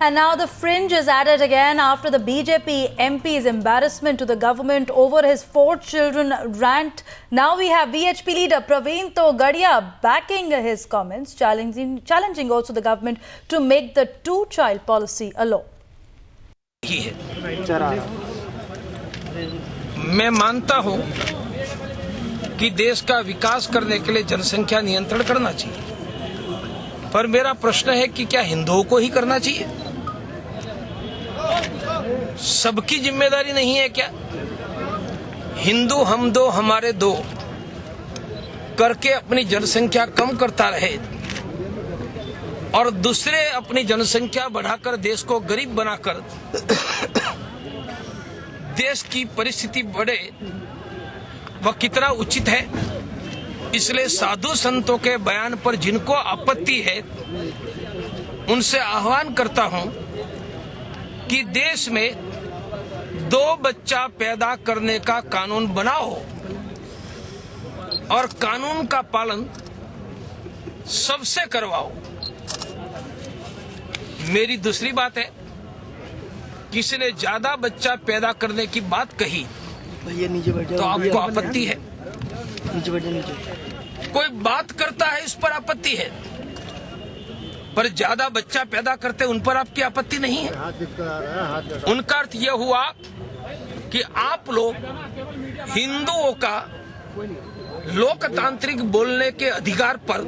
And now the fringe is at it again after the BJP MP's embarrassment to the government over his 4 children rant. Now we have VHP leader Praveen Togadia backing his comments, challenging also the government to make the 2-child policy a law. मैं मानता हूं कि देश का विकास करने के लिए जनसंख्या नियंत्रण करना चाहिए, पर मेरा प्रश्न है कि क्या हिंदुओं को ही करना चाहिए? सबकी जिम्मेदारी नहीं है क्या? हिंदू हम दो हमारे दो करके अपनी जनसंख्या कम करता रहे और दूसरे अपनी जनसंख्या बढ़ाकर देश को गरीब बनाकर देश की परिस्थिति बढ़े, वह कितना उचित है? इसलिए साधु संतों के बयान पर जिनको आपत्ति है उनसे आह्वान करता हूं कि देश में 2 बच्चा पैदा करने का कानून बनाओ और कानून का पालन सबसे करवाओ। मेरी दूसरी बात है, किसी ने ज्यादा बच्चा पैदा करने की बात कही तो आपको आपत्ति है, कोई बात करता है इस पर आपत्ति है, पर ज्यादा बच्चा पैदा करते उन पर आपकी आपत्ति नहीं है। उनका अर्थ यह हुआ कि आप लोग हिंदुओं का लोकतांत्रिक बोलने के अधिकार पर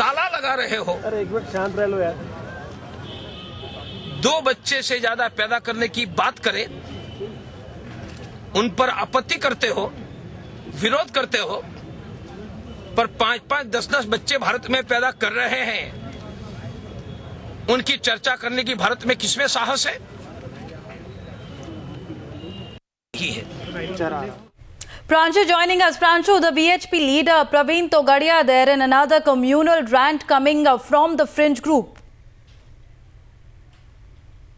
ताला लगा रहे हो। अरे एक मिनट शांत रह लो यार। 2 बच्चे से ज्यादा पैदा करने की बात करें, उन पर आपत्ति करते हो, विरोध करते हो, पर 5-5, 10-10 बच्चे भारत में पैदा कर रहे हैं, उनकी चर्चा करने की भारत में किसमें साहस है? Pranchu joining us. Pranchu, the VHP leader Praveen Togadia there in another communal rant coming from the fringe group.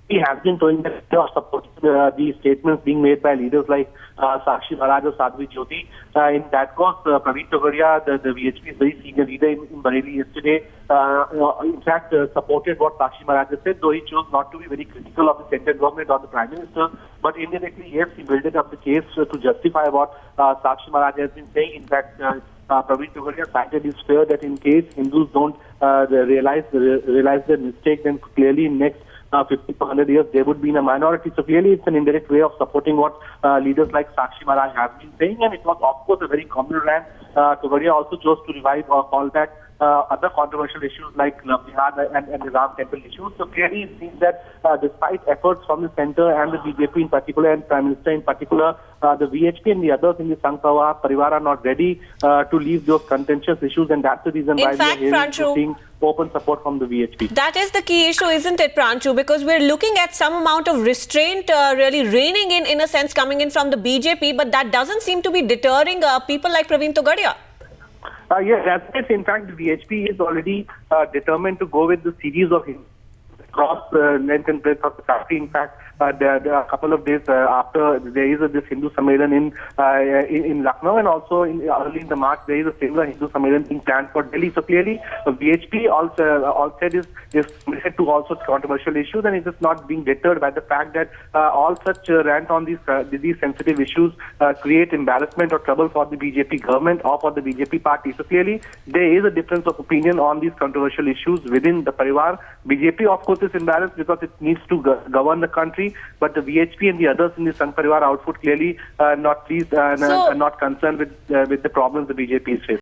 He has been showing that supporting the statements being made by leaders like Sakshi Maharaj or Sadhvi Jyoti. In that cause, Praveen Togadia, the VHP is very senior leader in Bareilly yesterday, in fact, supported what Sakshi Maharaj has said, though he chose not to be very critical of the central government or the Prime Minister. But indirectly, yes, he built up the case to justify what Sakshi Maharaj has been saying. In fact, Praveen Togadia cited his fear that in case Hindus don't realize their mistake, then clearly next 50 to 100 years, they would be in a minority. So clearly, it's an indirect way of supporting what leaders like Sakshi Maharaj have been saying. And it was, of course, a very common rant. Togadia also chose to revive or call back other controversial issues like Jihad and the Ram Temple issues. So clearly, it seems that despite efforts from the centre and the BJP in particular and Prime Minister in particular, the VHP and the others in the Sangh Parivar are not ready to leave those contentious issues, and that's the reason why we are seeing open support from the VHP. That is the key issue, isn't it, Pranchu? Because we're looking at some amount of restraint really reigning in a sense coming in from the BJP, but that doesn't seem to be deterring people like Praveen Togadia. Yes, that's it. In fact, the VHP is already determined to go with the series of cross length and breadth of the country. In fact, there are a couple of days after there is this Hindu Sammelan in Lucknow, and also early in the March there is a similar Hindu Sammelan being planned for Delhi. So clearly, VHP also said is committed to also controversial issues, and it is not being deterred by the fact that all such rant on these sensitive issues create embarrassment or trouble for the BJP government or for the BJP party. So clearly, there is a difference of opinion on these controversial issues within the Parivar. BJP, of course, is embarrassed because it needs to govern the country, but the VHP and the others in the Sangh Parivar outfit clearly not pleased and not concerned with the problems the BJP is facing.